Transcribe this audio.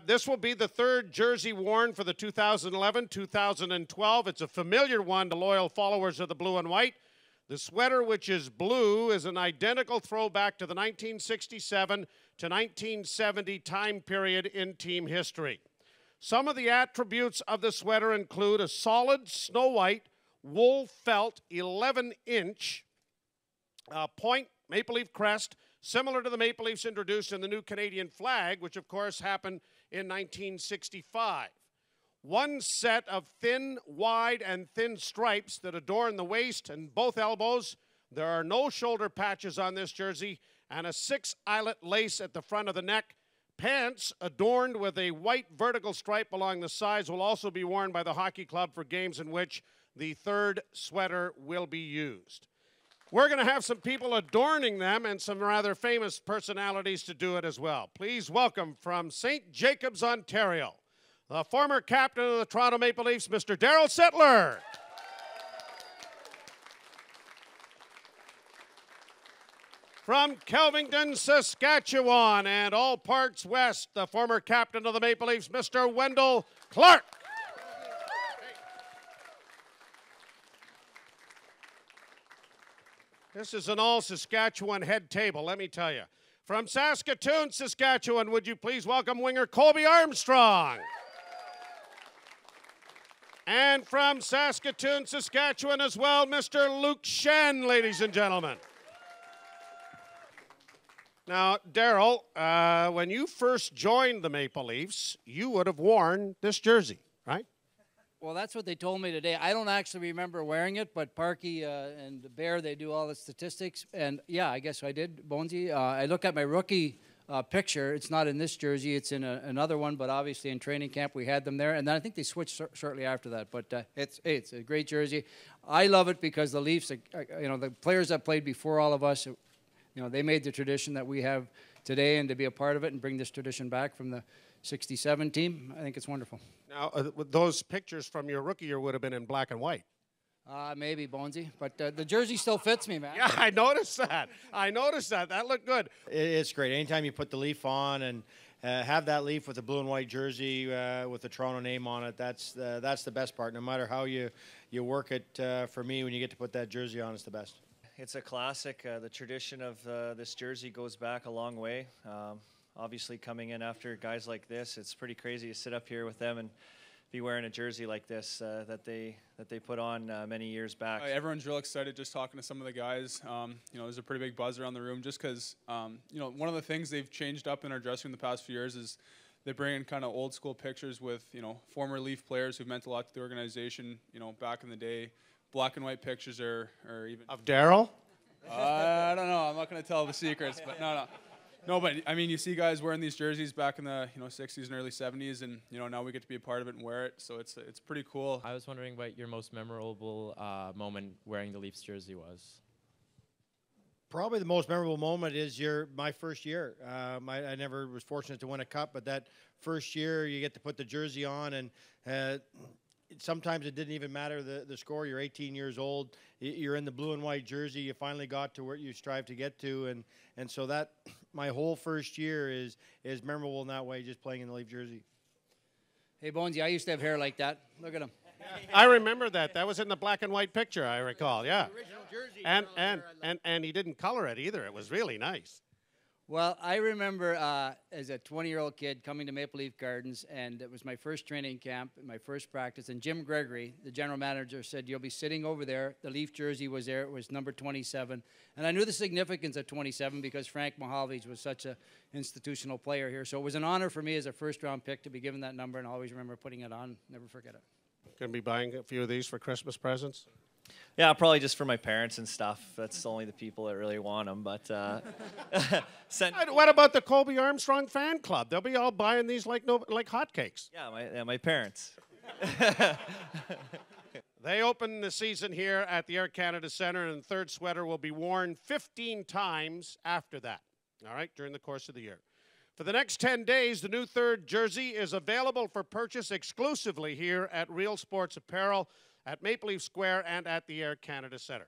This will be the third jersey worn for the 2011-2012. It's a familiar one to loyal followers of the blue and white. The sweater, which is blue, is an identical throwback to the 1967 to 1970 time period in team history. Some of the attributes of the sweater include a solid snow white wool felt 11-inch point maple leaf crest, similar to the Maple Leafs introduced in the new Canadian flag, which of course happened in 1965. One set of thin, wide, and thin stripes that adorn the waist and both elbows. There are no shoulder patches on this jersey, and a 6-eyelet lace at the front of the neck. Pants adorned with a white vertical stripe along the sides will also be worn by the hockey club for games in which the third sweater will be used. We're going to have some people adorning them and some rather famous personalities to do it as well. Please welcome from St. Jacobs, Ontario, the former captain of the Toronto Maple Leafs, Mr. Darryl Sittler. From Kelvington, Saskatchewan, and all parts west, the former captain of the Maple Leafs, Mr. Wendel Clark. This is an all-Saskatchewan head table, let me tell you. From Saskatoon, Saskatchewan, would you please welcome winger Colby Armstrong. And from Saskatoon, Saskatchewan as well, Mr. Luke Schenn, ladies and gentlemen. Now, Darryl, when you first joined the Maple Leafs, you would have worn this jersey, right? Well, that's what they told me today. I don't actually remember wearing it, but Parky and Bear, they do all the statistics. And, yeah, I guess I did, Bonesy. I look at my rookie picture. It's not in this jersey. It's in another one, but obviously in training camp we had them there. And then I think they switched shortly after that. But it's a great jersey. I love it because the Leafs, you know, the players that played before all of us, you know, they made the tradition that we have today, and to be a part of it and bring this tradition back from the 67 team, I think it's wonderful. Now, those pictures from your rookie year would have been in black and white. Maybe, Bonesy, but the jersey still fits me, man. Yeah, I noticed that. I noticed that. That looked good. It's great. Anytime you put the leaf on and have that leaf with the blue and white jersey with the Toronto name on it, that's the best part. No matter how you work it, for me, when you get to put that jersey on, it's the best. It's a classic. The tradition of this jersey goes back a long way. Obviously, coming in after guys like this, it's pretty crazy to sit up here with them and be wearing a jersey like this that they put on many years back. Everyone's real excited just talking to some of the guys. You know, there's a pretty big buzz around the room just because, you know, one of the things they've changed up in our dressing room the past few years is they bring in kind of old school pictures with, you know, former Leaf players who've meant a lot to the organization, you know, back in the day. Black and white pictures are even... Of Darryl? I don't know. I'm not going to tell the secrets, but no. No, but I mean, you see guys wearing these jerseys back in the 60s and early 70s, and now we get to be a part of it and wear it, so it's pretty cool. I was wondering what your most memorable moment wearing the Leafs jersey was. Probably the most memorable moment is my first year. I never was fortunate to win a cup, but that first year you get to put the jersey on, and sometimes it didn't even matter the score. You're 18 years old. You're in the blue and white jersey. You finally got to where you strive to get to, and so that my whole first year is memorable in that way, just playing in the Leaf jersey. Hey, Bonesy, I used to have hair like that. Look at him. I remember that. That was in the black and white picture, I recall. Yeah. The original jersey. And he didn't color it either. It was really nice. Well, I remember as a 20-year-old kid coming to Maple Leaf Gardens, and it was my first training camp, my first practice, and Jim Gregory, the general manager, said, "You'll be sitting over there." The Leaf jersey was there. It was number 27. And I knew the significance of 27 because Frank Mahovlich was such an institutional player here. So it was an honor for me as a first-round pick to be given that number, and I always remember putting it on. Never forget it. Going to be buying a few of these for Christmas presents? Yeah, probably just for my parents and stuff. That's only the people that really want them. But what about the Colby Armstrong fan club? They'll be all buying these like hotcakes. Yeah, my parents. They open the season here at the Air Canada Centre, and the third sweater will be worn 15 times after that, all right, during the course of the year. For the next 10 days, the new third jersey is available for purchase exclusively here at Real Sports Apparel, at Maple Leaf Square, and at the Air Canada Centre.